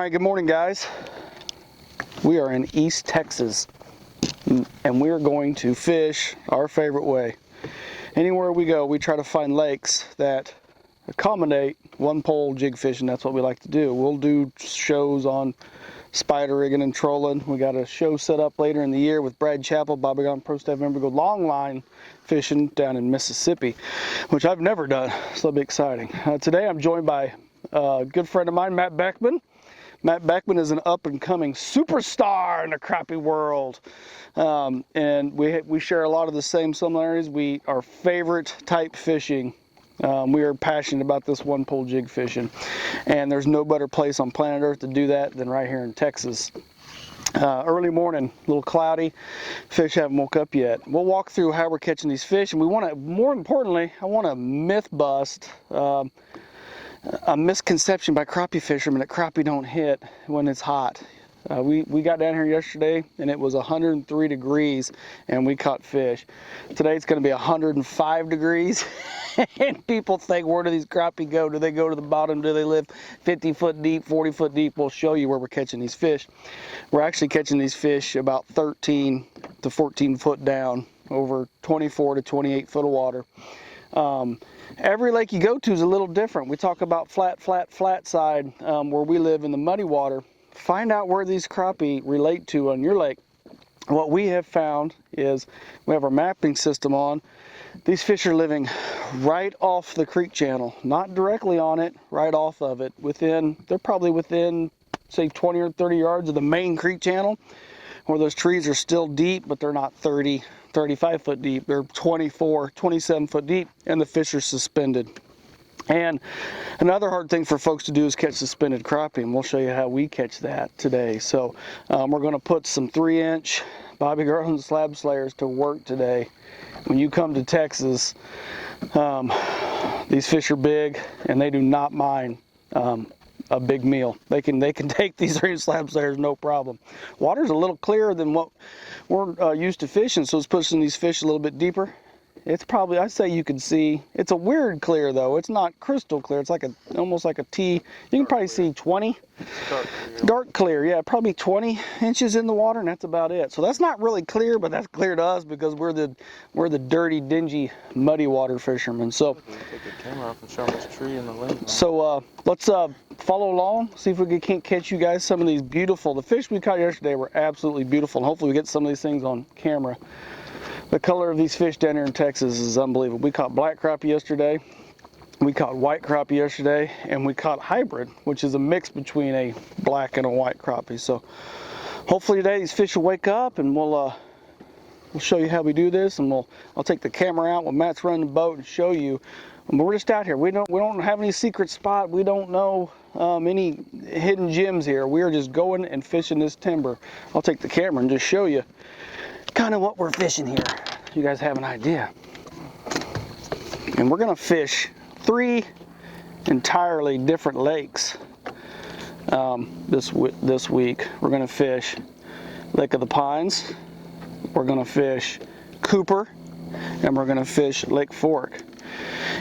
right, good morning, guys. We are in East Texas, and we are going to fish our favorite way. Anywhere we go, we try to find lakes that accommodate one pole jig fishing. That's what we like to do. We'll do shows on spider rigging and trolling. We got a show set up later in the year with Brad Chappell, Bobby Garland Pro Staff member, go long line fishing down in Mississippi, which I've never done, so it'll be exciting. Today I'm joined by a good friend of mine, Matt Beckman. Matt Beckman is an up-and-coming superstar in the crappie world, and we share a lot of the same similarities. We are favorite type fishing. We are passionate about this one-pole jig fishing, and there's no better place on planet Earth to do that than right here in Texas. Early morning, a little cloudy, fish haven't woke up yet. We'll walk through how we're catching these fish, and we want to, more importantly, I want to myth bust a misconception by crappie fishermen that crappie don't hit when it's hot. We got down here yesterday and it was 103 degrees and we caught fish. Today it's going to be 105 degrees and people think, where do these crappie go? Do they go to the bottom? Do they live 50 foot deep, 40 foot deep? We'll show you where we're catching these fish. We're actually catching these fish about 13 to 14 foot down, over 24 to 28 foot of water. Every lake you go to is a little different. We talk about flat side where we live in the muddy water. Find out where these crappie relate to on your lake. What we have found is we have our mapping system on. These fish are living right off the creek channel, not directly on it, right off of it. They're probably within, say, 20 or 30 yards of the main creek channel, where those trees are still deep, but they're not 30, 35 foot deep. They're 24, 27 foot deep, and the fish are suspended. And another hard thing for folks to do is catch suspended crappie, and we'll show you how we catch that today. So we're going to put some 3-inch Bobby Garland slab slayers to work today. When you come to Texas, these fish are big, and they do not mind a big meal. They can take these 3-inch slab slayers no problem. Water's a little clearer than what we're used to fishing, so it's pushing these fish a little bit deeper. It's probably, I'd say you can see, it's a weird clear though. It's not crystal clear. It's like almost like a T. You can probably see 20. Dark clear, yeah, probably 20 inches in the water, and that's about it. So that's not really clear, but that's clear to us because we're the dirty, dingy, muddy water fishermen. So take the camera off and show them this tree and the lens. So let's follow along, see if we can't catch you guys some of these beautiful. The fish we caught yesterday were absolutely beautiful, and hopefully we get some of these things on camera. The color of these fish down here in Texas is unbelievable. We caught black crappie yesterday, we caught white crappie yesterday, and we caught hybrid, which is a mix between a black and a white crappie. So hopefully today these fish will wake up, and we'll show you how we do this, and I'll take the camera out while Matt's running the boat and show you. But we're just out here. We don't have any secret spot. We don't know any hidden gems here. We are just going and fishing this timber. I'll take the camera and just show you kind of what we're fishing here. You guys have an idea. And we're gonna fish 3 entirely different lakes this week. We're gonna fish Lake of the Pines, we're gonna fish Cooper, and we're gonna fish Lake Fork.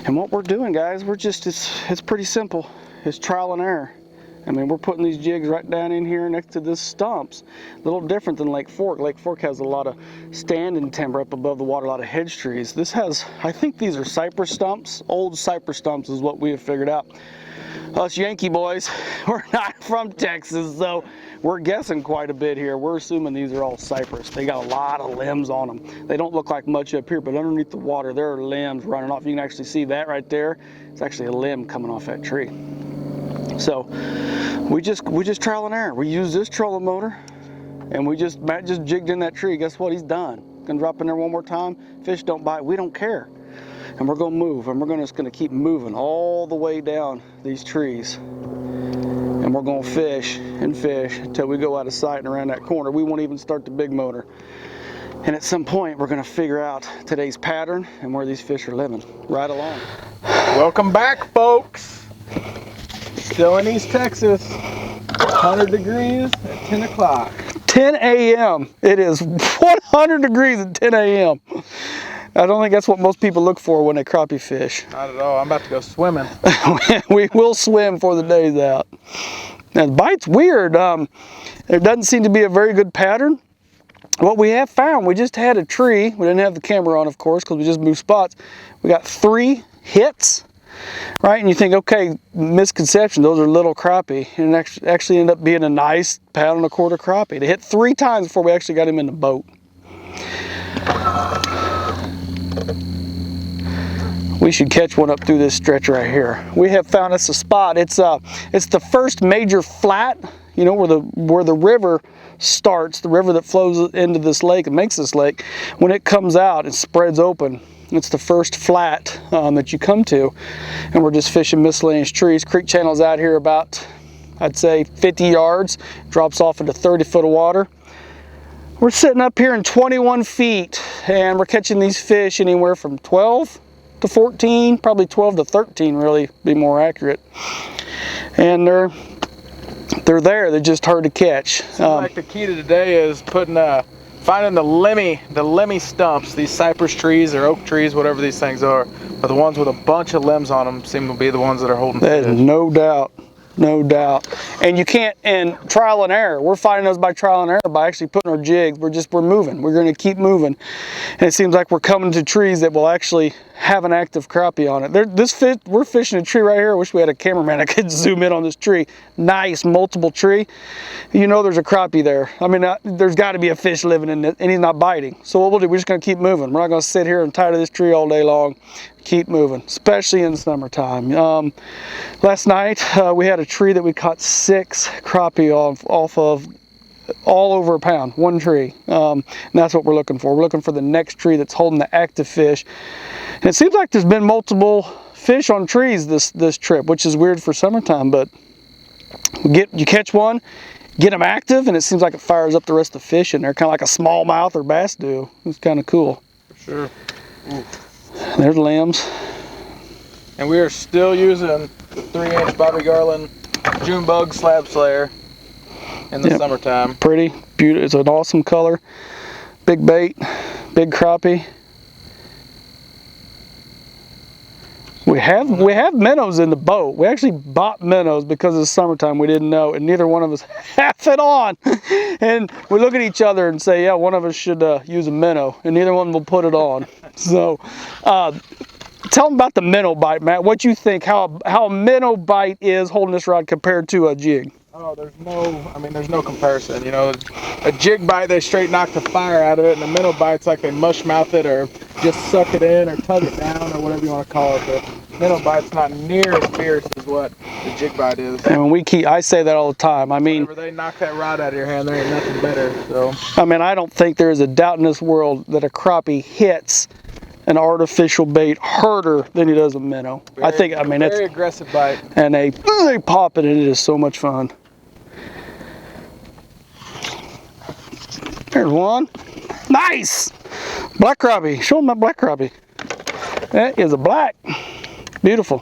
And what we're doing, guys, it's pretty simple. It's trial and error. I mean, we're putting these jigs right down in here next to this stumps. A little different than Lake Fork. Lake Fork has a lot of standing timber up above the water, a lot of hedge trees. This has, I think these are cypress stumps. Old cypress stumps is what we have figured out. Us Yankee boys, we're not from Texas, so we're guessing quite a bit here. We're assuming these are all cypress. They got a lot of limbs on them. They don't look like much up here, but underneath the water, there are limbs running off. You can actually see that right there. It's actually a limb coming off that tree. So we just trial and error. We use this trolling motor, and Matt just jigged in that tree. Guess what? He's done. Gonna drop in there one more time. Fish don't bite. We don't care. And we're gonna move, and we're just gonna keep moving all the way down these trees. And we're gonna fish and fish until we go out of sight and around that corner. We won't even start the big motor. And at some point, we're gonna figure out today's pattern and where these fish are living. Right along. Welcome back, folks. Still in East Texas, 100 degrees at 10 o'clock. 10 a.m. It is 100 degrees at 10 a.m. I don't think that's what most people look for when they crappie fish. Not at all. I'm about to go swimming. We will swim before the day's out. Now the bite's weird. There doesn't seem to be a very good pattern. What we have found, we just had a tree. We didn't have the camera on, of course, because we just moved spots. We got 3 hits, right? And you think, okay, misconception, those are little crappie. And it actually ended up being a nice pound and a quarter crappie. They hit 3 times before we actually got him in the boat. We should catch one up through this stretch right here. We have found us a spot. It's the first major flat, you know, where the river starts, the river that flows into this lake and makes this lake. When it comes out, it spreads open. It's the first flat that you come to, and we're just fishing miscellaneous trees. Creek channel's out here about, I'd say, 50 yards. Drops off into 30 foot of water. We're sitting up here in 21 feet, and we're catching these fish anywhere from 12 to 14, probably 12 to 13, really, be more accurate. And they're there. They're just hard to catch. Like the key to today is finding the lemmy stumps. These cypress trees or oak trees, whatever these things are, but the ones with a bunch of limbs on them seem to be the ones that are holding fish. No doubt. No doubt. And you can't, and trial and error. We're finding those by trial and error by actually putting our jigs. We're moving. We're going to keep moving. And it seems like we're coming to trees that will actually have an active crappie on it. We're fishing a tree right here. I wish we had a cameraman. I could zoom in on this tree. Nice, multiple tree. You know there's a crappie there. I mean, there's got to be a fish living in it, and he's not biting. So what we'll do, we're just going to keep moving. We're not going to sit here and tie to this tree all day long. Keep moving, especially in the summertime. Last night we had a tree that we caught 6 crappie off of, all over a pound, one tree. And that's what we're looking for. We're looking for the next tree that's holding the active fish. And it seems like there's been multiple fish on trees this trip, which is weird for summertime, but you catch one, get them active, and it seems like it fires up the rest of the fish in there, kind of like a smallmouth or bass do. It's kind of cool. For sure. Ooh. There's limbs. And we are still using the 3-inch Bobby Garland June bug slab slayer in the summertime. Pretty, beautiful. It's an awesome color. Big bait, big crappie. We have minnows in the boat. We actually bought minnows because it's summertime. We didn't know, and neither one of us have it on. And we look at each other and say, yeah, one of us should use a minnow, and neither one will put it on. So tell them about the minnow bite, Matt. What you think, how a minnow bite is holding this rod compared to a jig? Oh, there's no comparison. You know, a jig bite, they straight knock the fire out of it, and a minnow bite's like they mush mouth it or just suck it in or tug it down or whatever you want to call it. But minnow bite's not near as fierce as what the jig bite is. And when I say that all the time. I mean, whenever they knock that rod out of your hand, there ain't nothing better. So I mean, I don't think there is a doubt in this world that a crappie hits an artificial bait harder than he does a minnow. It's very aggressive bite. And they pop it, and it is so much fun. There's one. Nice! Black crappie. Show them that black crappie. That is a black. Beautiful.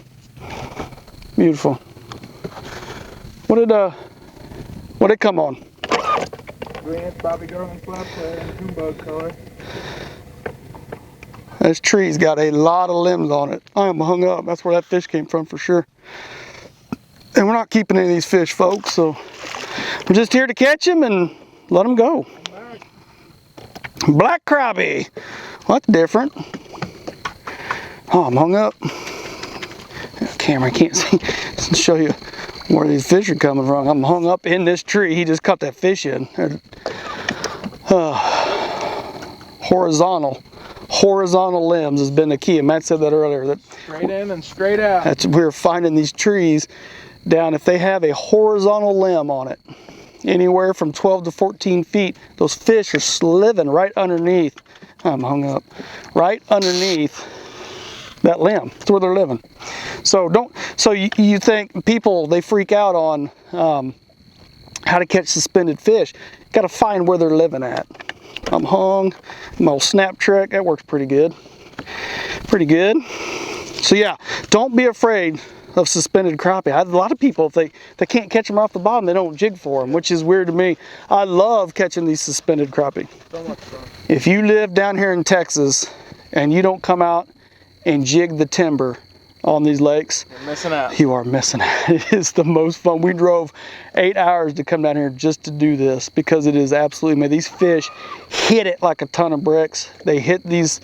Beautiful. What did it come on? 3-inch Bobby Garland slab slayer and June bug color. This tree's got a lot of limbs on it. I am hung up. That's where that fish came from for sure. And we're not keeping any of these fish, folks, so we're just here to catch them and let them go. Black crappie. Well, that's different. Oh, I'm hung up. Camera can't see. Let's show you where these fish are coming from. I'm hung up in this tree. He just caught that fish in. Horizontal limbs has been the key, and Matt said that earlier. That straight in and straight out. We're finding these trees down, if they have a horizontal limb on it, anywhere from 12 to 14 feet, those fish are living right underneath. I'm hung up. Right underneath that limb. That's where they're living. So you think people, they freak out on how to catch suspended fish. You got to find where they're living at. I'm hung. My old snap trick, that works pretty good. Pretty good. So yeah, don't be afraid of suspended crappie. A lot of people, if they can't catch them off the bottom, they don't jig for them, which is weird to me. I love catching these suspended crappie. So much fun. If you live down here in Texas and you don't come out and jig the timber, on these lakes, you're missing out. You are missing out. It is the most fun. We drove 8 hours to come down here just to do this because it is absolutely amazing. These fish hit it like a ton of bricks. They hit these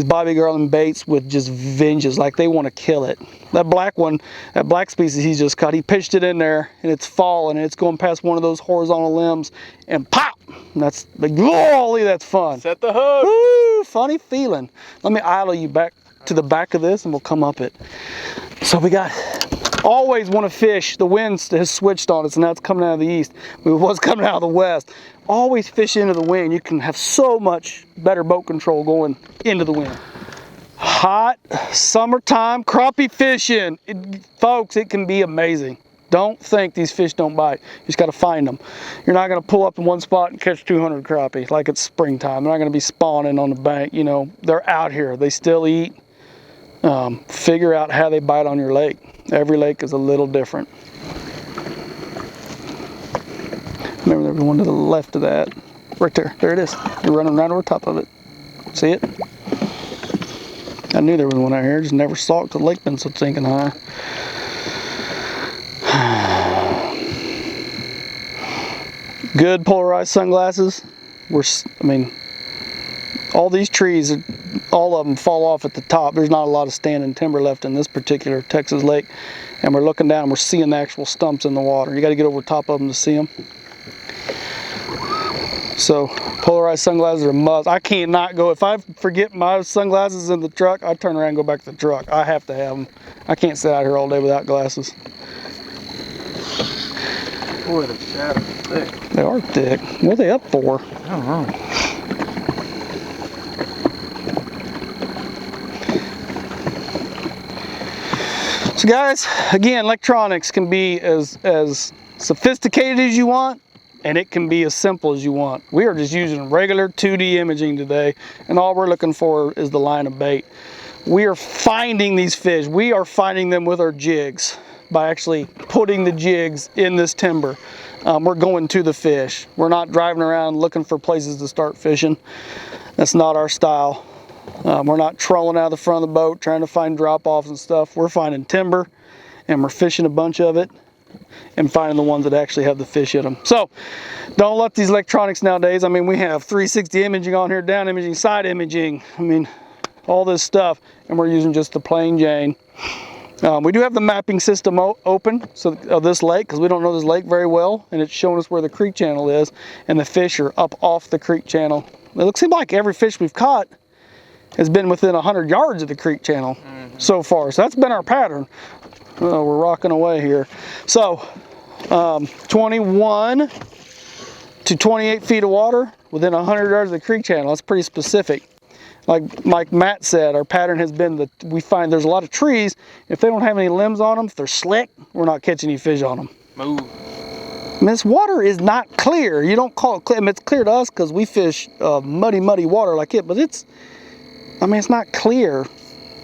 Bobby Garland baits with just vengeance, like they want to kill it. That black one, that black species he just caught, he pitched it in there and it's falling and it's going past one of those horizontal limbs and pop! And that's like, golly, that's fun. Set the hook. Woo, funny feeling. Let me idle you back to the back of this and we'll come up it. So we got, always want to fish, the wind has switched on us and now it's coming out of the east. It was coming out of the west. Always fish into the wind. You can have so much better boat control going into the wind. Hot summertime crappie fishing. Folks, it can be amazing. Don't think these fish don't bite. You just got to find them. You're not going to pull up in one spot and catch 200 crappie like it's springtime. They're not going to be spawning on the bank. You know, they're out here. They still eat. Figure out how they bite on your lake. Every lake is a little different. Remember, there was one to the left of that. Right there. There it is. You're running right over top of it. See it? I knew there was one out here. Just never saw it because the lake been so sinking high. Good polarized sunglasses. I mean, all these trees, all of them fall off at the top. There's not a lot of standing timber left in this particular Texas lake. And we're looking down and we're seeing the actual stumps in the water. You got to get over top of them to see them. So polarized sunglasses are a must. I can't not go. If I forget my sunglasses in the truck, I turn around and go back to the truck. I have to have them. I can't sit out here all day without glasses. Boy, the shadows are thick. They are thick. What are they up for? I don't know. So guys, again, electronics can be as sophisticated as you want, and it can be as simple as you want. We are just using regular 2D imaging today, and all we're looking for is the line of bait. We are finding these fish. We are finding them with our jigs by actually putting the jigs in this timber. We're going to the fish. We're not driving around looking for places to start fishing. That's not our style. We're not trolling out of the front of the boat trying to find drop-offs and stuff. We're finding timber and we're fishing a bunch of it and finding the ones that actually have the fish in them. So don't let these electronics nowadays, I mean, we have 360 imaging on here, down imaging, side imaging, I mean, all this stuff, and we're using just the plain Jane. We do have the mapping system open of this lake because we don't know this lake very well, and it's showing us where the creek channel is, and the fish are up off the creek channel. It seems like every fish we've caught has been within 100 yards of the creek channel so far. So that's been our pattern. Oh, we're rocking away here. So 21 to 28 feet of water within 100 yards of the creek channel. That's pretty specific. Like Matt said, our pattern has been that we find there's a lot of trees. If they don't have any limbs on them, if they're slick, we're not catching any fish on them. Move. I mean, this water is not clear. You don't call it clear. I mean, it's clear to us because we fish muddy water like it, but it's, I mean, it's not clear.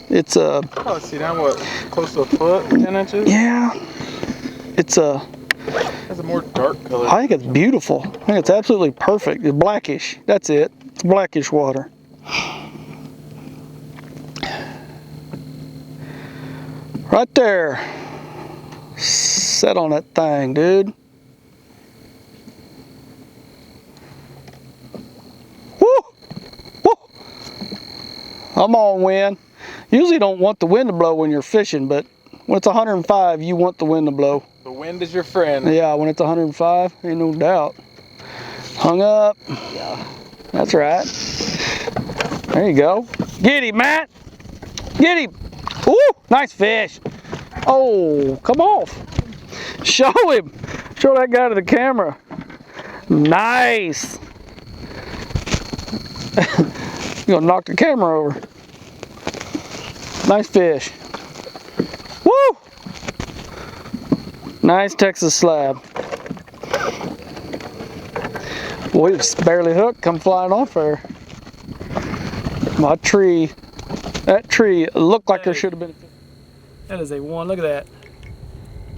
It's a... Oh, see now what? Close to a foot, 10 inches? Yeah. It's a... That's a more dark color. I think it's beautiful. I think it's absolutely perfect. It's blackish. That's it. It's blackish water. Right there. Set on that thing, dude. Woo! Woo! I'm on wind. Usually don't want the wind to blow when you're fishing, but when it's 105, you want the wind to blow. The wind is your friend. Yeah, when it's 105, ain't no doubt. Hung up. Yeah. That's right. There you go. Get him, Matt. Get him. Woo! Nice fish. Oh, come off. Show him. Show that guy to the camera. Nice. You're gonna knock the camera over. Nice fish. Woo! Nice Texas slab. Boy, it's barely hooked, come flying off there. My tree, that tree looked like there should have been. That is a one, look at that.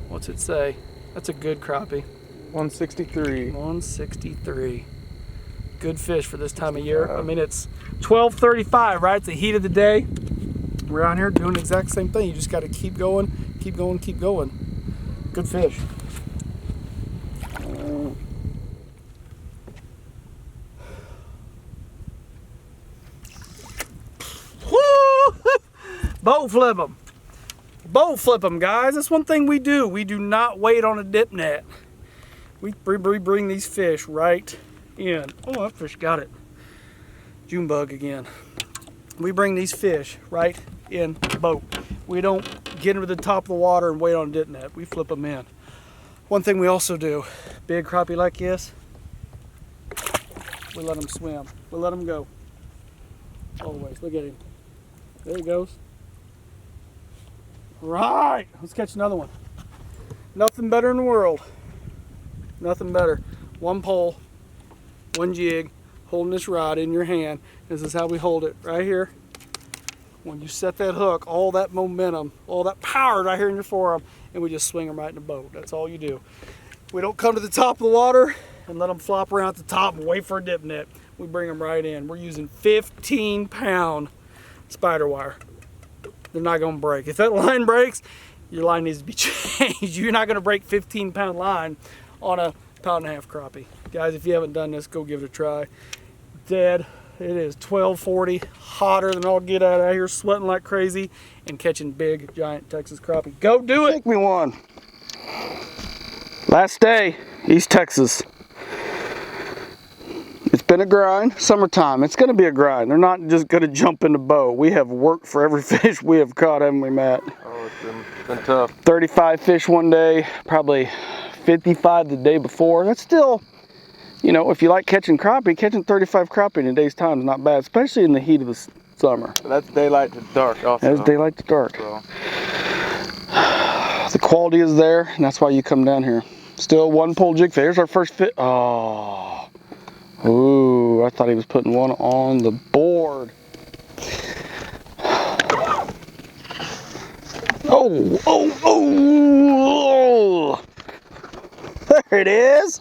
What's it say? That's a good crappie. 163. 163. Good fish for this time of year. I mean, it's 12:35, right? It's the heat of the day. We're out here doing the exact same thing. You just got to keep going, keep going, keep going. Good fish. Boat flip them. Boat flip them, guys. That's one thing we do. We do not wait on a dip net. We bring these fish right in. Oh, that fish got it. June bug again. We bring these fish right in the boat. We don't get into the top of the water and wait on a dip net. We flip them in. One thing we also do, big crappie like this, we let them swim. We let them go. Always. Look at him. There he goes. Right. Let's catch another one. Nothing better in the world. Nothing better. One pole, one jig, holding this rod in your hand. This is how we hold it right here. When you set that hook, all that momentum, all that power right here in your forearm, and we just swing them right in the boat. That's all you do. We don't come to the top of the water and let them flop around at the top and wait for a dip net. We bring them right in. We're using 15-pound spider wire. They're not going to break. If that line breaks, your line needs to be changed. You're not going to break 15-pound line on a pound-and-a-half crappie. Guys, if you haven't done this, go give it a try. Dead. It is 12:40, hotter than all get out here, sweating like crazy, and catching big, giant Texas crappie. Go do it! Take me one. Last day, East Texas. It's been a grind. Summertime, it's going to be a grind. They're not just going to jump in the boat. We have worked for every fish we have caught, haven't we, Matt? Oh, it's been tough. 35 fish one day, probably 55 the day before. That's still, you know, if you like catching crappie, catching 35 crappie in a day's time is not bad, especially in the heat of the summer. That's daylight to dark also. That's daylight to dark. So. The quality is there, and that's why you come down here. Still one pole jig fish. Here's our first fit. Oh. Ooh, I thought he was putting one on the board. Oh, oh, oh, oh. There it is.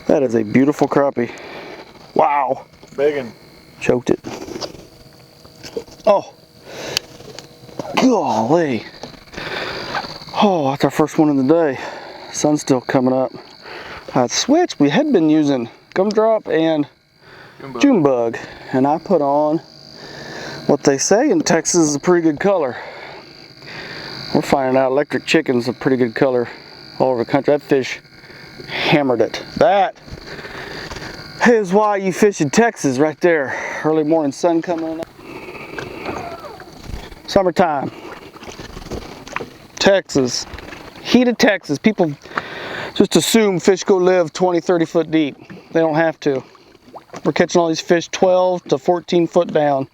That is a beautiful crappie. Wow. Big one. Choked it. Oh. Golly. Oh, that's our first one of the day. Sun's still coming up. Switch, we had been using gumdrop and June bug, and I put on what they say in Texas is a pretty good color. We're finding out electric chicken's a pretty good color all over the country. That fish hammered it. That is why you fish in Texas right there. Early morning sun coming up. Summertime. Texas. Heat of Texas. People just assume fish go live 20, 30 foot deep. They don't have to. We're catching all these fish 12 to 14 foot down.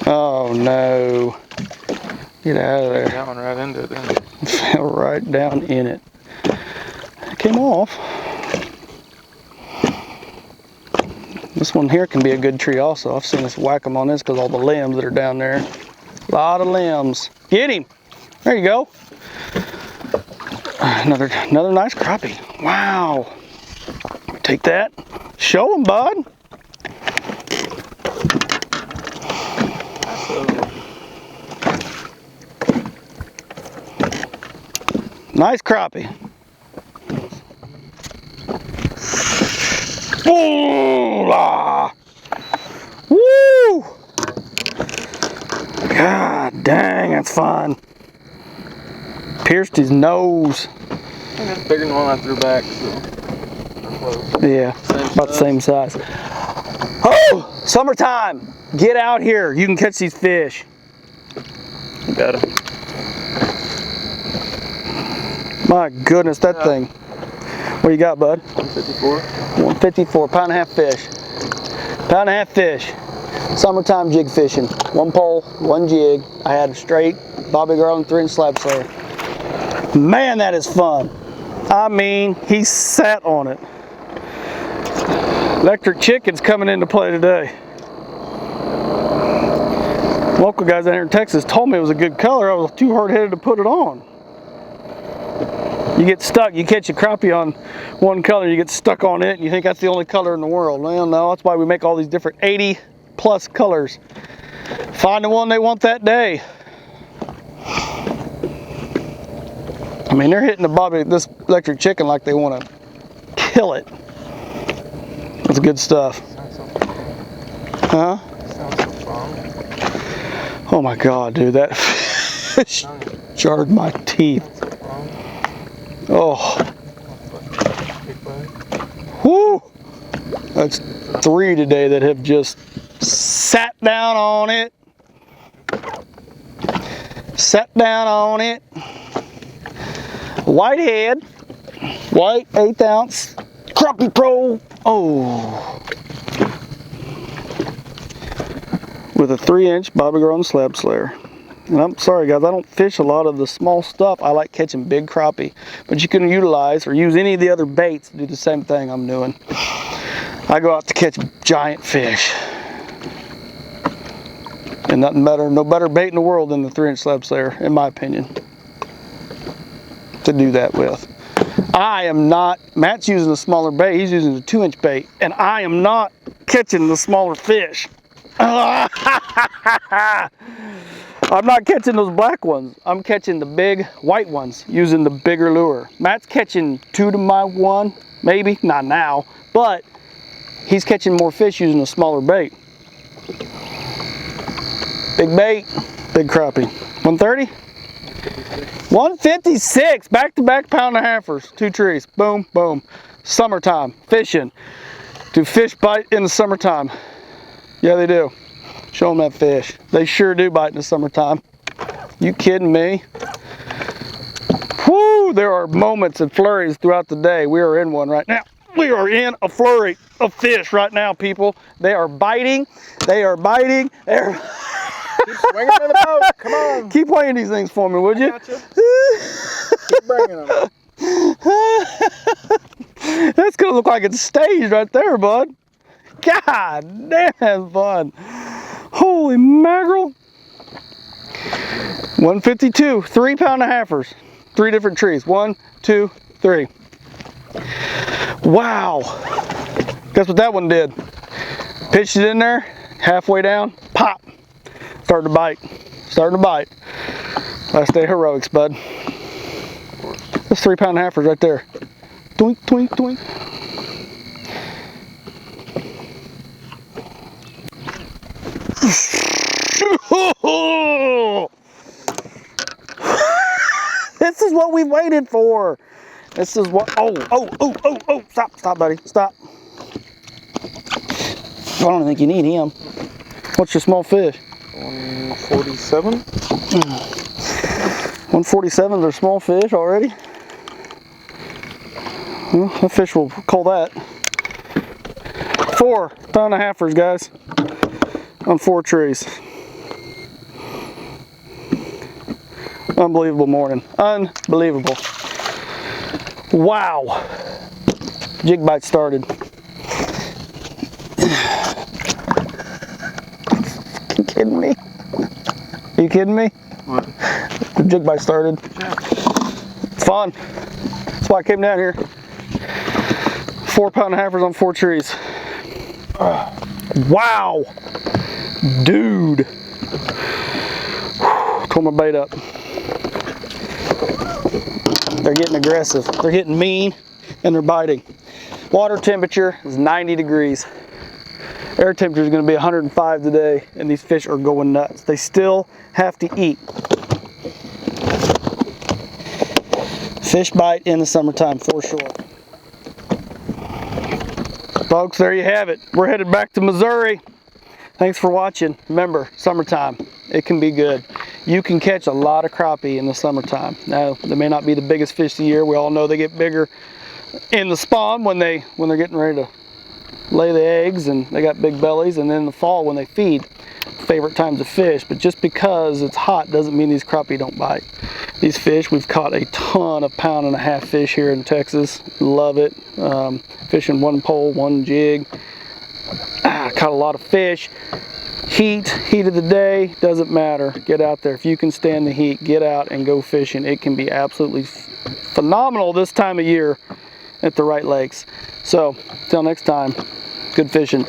Oh no. Get out of there. That one right into it, didn't it? Fell right down in it. It came off. This one here can be a good tree also. I've seen us whack them on this because all the limbs that are down there. A lot of limbs. Get him. There you go. Another nice crappie. Wow. Take that. Show him, bud. Nice crappie. Ooh, la. Woo! God dang, that's fun. Pierced his nose. I think that's bigger than the one I threw back. So. Yeah, about the same size. Oh, summertime. Get out here. You can catch these fish. Got him. My goodness, that thing. What you got, bud? 154. 154, pound and a half fish. Pound and a half fish. Summertime jig fishing. One pole, one jig. I had a straight Bobby Garland 3-inch slab slayer. Man, that is fun. I mean, he sat on it. Electric chicken's coming into play today. Local guys out here in Texas told me it was a good color. I was too hard-headed to put it on. You get stuck, you catch a crappie on one color, you get stuck on it, and you think that's the only color in the world. Well, no, that's why we make all these different 80 plus colors. Find the one they want that day. I mean, they're hitting the bobby, this electric chicken like they want to kill it. That's good stuff. Huh? Oh my God, dude, that fish jarred my teeth. Oh. Whoo! That's 3 today that have just sat down on it. Sat down on it. Whitehead. White 1/8 ounce. Crappie Pro. Oh. With a 3-inch Bobby Garland slab slayer. And I'm sorry guys, I don't fish a lot of the small stuff. I like catching big crappie. But you can utilize or use any of the other baits to do the same thing I'm doing. I go out to catch giant fish. And nothing better, no better bait in the world than the 3-inch slab slayer, in my opinion, to do that with. I am not, Matt's using a smaller bait, he's using a 2-inch bait, and I am not catching the smaller fish. I'm not catching those black ones. I'm catching the big white ones using the bigger lure. Matt's catching 2 to my 1, maybe, not now, but he's catching more fish using a smaller bait. Big bait, big crappie. 130? 156, back-to-back pound-and-a-halfers, 2 trees, boom, boom. Summertime, fishing. Do fish bite in the summertime? Yeah, they do. Show them that fish. They sure do bite in the summertime. You kidding me? Whoo, there are moments and flurries throughout the day. We are in one right now. We are in a flurry of fish right now, people. They are biting. They are biting. They're Keep swinging to the boat. Come on. Keep weighing these things for me, would you? Keep bringing them. That's gonna look like it's staged right there, bud. God damn, that's fun. Holy mackerel. 152, 3 pound-and-a-halfers. 3 different trees. 1, 2, 3. Wow. Guess what that one did? Pitched it in there, halfway down, pop. Starting to bite. Starting to bite. Last day heroics, bud. That's 3 pound-and-a-halfers right there. Doink, doink, doink. This is what we waited for. This is what, oh, stop, buddy, stop. I don't think you need him. What's your small fish? 147. 147s are small fish already. Well, that fish will call that. 4 pound-and-a-halfers, guys, on 4 trees. Unbelievable morning. Unbelievable. Wow. Jig bite started. Are you kidding me? Are you kidding me? What? The jig bite started. Yeah. It's fun. That's why I came down here. 4 pound-and-a-halfers on 4 trees. Wow. Dude. Pull my bait up. They're getting aggressive. They're getting mean and they're biting. Water temperature is 90 degrees. Air temperature is going to be 105 today and these fish are going nuts. They still have to eat. Fish bite in the summertime for sure. Folks, there you have it. We're headed back to Missouri. Thanks for watching. Remember, summertime, it can be good. You can catch a lot of crappie in the summertime. Now, they may not be the biggest fish of the year. We all know they get bigger in the spawn when they're getting ready to lay the eggs and they got big bellies, and then in the fall when they feed. Favorite times to fish, but just because it's hot doesn't mean these crappie don't bite. These fish, we've caught a ton of pound-and-a-half fish here in Texas. Love it. Fishing 1 pole, 1 jig. Caught a lot of fish. Heat of the day, doesn't matter. Get out there. If you can stand the heat, get out and go fishing. It can be absolutely phenomenal. phenomenal this time of year at the right lakes. So, till next time, good fishing.